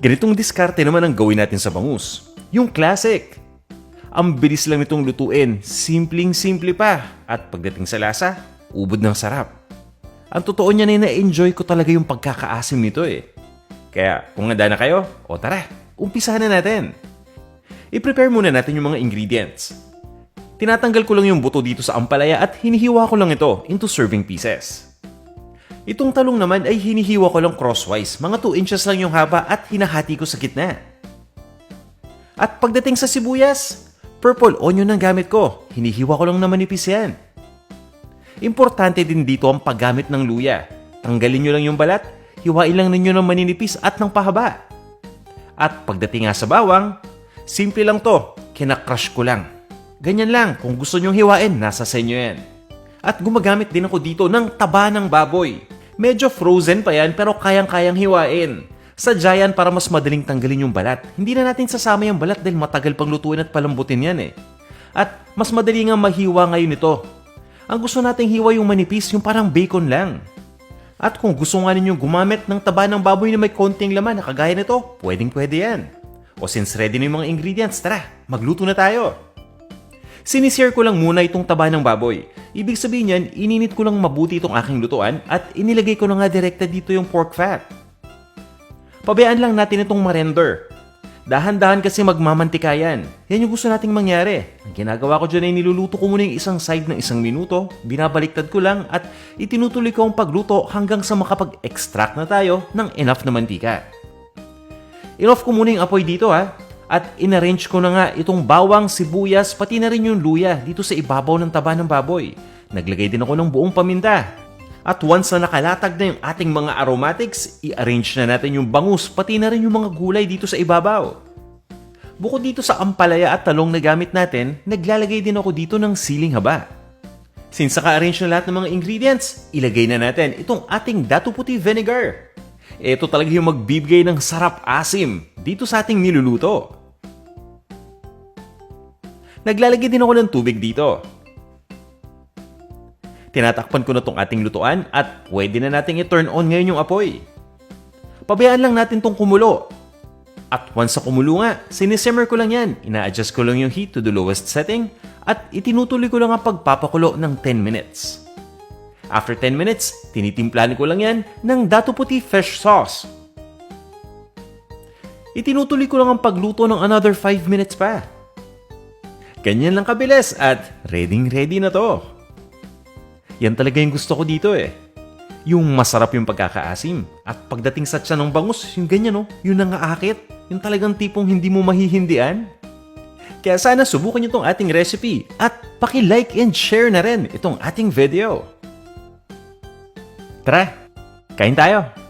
Ganitong diskarte naman ang gawin natin sa bangus. Yung classic. Ang bilis lang nitong lutuin, simpleng-simple pa. At pagdating sa lasa, ubod ng sarap. Ang totoo niyan ay na-enjoy ko talaga yung pagkakaasim nito eh. Kaya kung handa na kayo, o tara, umpisahan na natin. I-prepare muna natin yung mga ingredients. Tinatanggal ko lang yung buto dito sa ampalaya at hinihiwa ko lang ito into serving pieces. Itong talong naman ay hinihiwa ko lang crosswise, mga 2 inches lang yung haba at hinahati ko sa gitna. At pagdating sa sibuyas, purple onion ang gamit ko, hinihiwa ko lang na manipis yan. Importante din dito ang paggamit ng luya. Tanggalin nyo lang yung balat, hiwain lang ninyo ng maninipis at ng pahaba. At pagdating nga sa bawang, simple lang to, kinakrush ko lang. Ganyan lang, kung gusto nyong hiwain, nasa sa inyo yan. At gumagamit din ako dito ng taba ng baboy. Medyo frozen pa yan pero kayang-kayang hiwain. Sadya yan para mas madaling tanggalin yung balat. Hindi na natin sasama yung balat dahil matagal pang lutuin at palambutin yan eh. At mas madali nga mahiwa ngayon ito. Ang gusto nating hiwa yung manipis, yung parang bacon lang. At kung gusto nga ninyong gumamit ng taba ng baboy na may konting laman na kagaya nito, pwedeng-pwede yan. O since ready na yung mga ingredients, tara, magluto na tayo. Sinisare ko lang muna itong taba ng baboy. Ibig sabihin niyan, ininit ko lang mabuti itong aking lutuan at inilagay ko na nga direkta dito yung pork fat. Pabayaan lang natin itong ma-render. Dahan-dahan kasi magmamantika yan. Yan yung gusto nating mangyari. Ang ginagawa ko dyan ay niluluto ko muna yung isang side ng 1 minuto, binabaliktad ko lang at itinutuloy ko ang pagluto hanggang sa makapag-extract na tayo ng enough na mantika. In-off ko muna yung apoy dito ha. At inarrange ko na nga itong bawang, sibuyas, pati na rin yung luya dito sa ibabaw ng taba ng baboy. Naglagay din ako ng buong paminta. At once na nakalatag na yung ating mga aromatics, i-arrange na natin yung bangus, pati na rin yung mga gulay dito sa ibabaw. Bukod dito sa ampalaya at talong na gamit natin, naglalagay din ako dito ng siling haba. Since naka-arrange na lahat ng mga ingredients, ilagay na natin itong ating Datu Puti vinegar. Ito talaga yung magbibigay ng sarap asim dito sa ating niluluto. Naglalagay din ako ng tubig dito. Tinatakpan ko na tong ating lutuan at pwede na nating i-turn on ngayon yung apoy. Pabayaan lang natin tong kumulo. At once sa kumulo nga, sinisimmer ko lang yan. Ina-adjust ko lang yung heat to the lowest setting at itinutuloy ko lang ang pagpapakulo ng 10 minutes. After 10 minutes, tinitimplahan ko lang yan ng Datu Puti fish sauce. Itinutuloy ko lang ang pagluto ng another 5 minutes pa. Ganyan lang kabilis at ready na to. Yan talaga yung gusto ko dito eh. Yung masarap yung pagkakaasim. At pagdating sa tiyan ng bangus, yung ganyan oh, yun ang aakit. Yung talagang tipong hindi mo mahihindian. Kaya sana subukan nyo itong ating recipe at paki-like and share na rin itong ating video. Tara, kain tayo!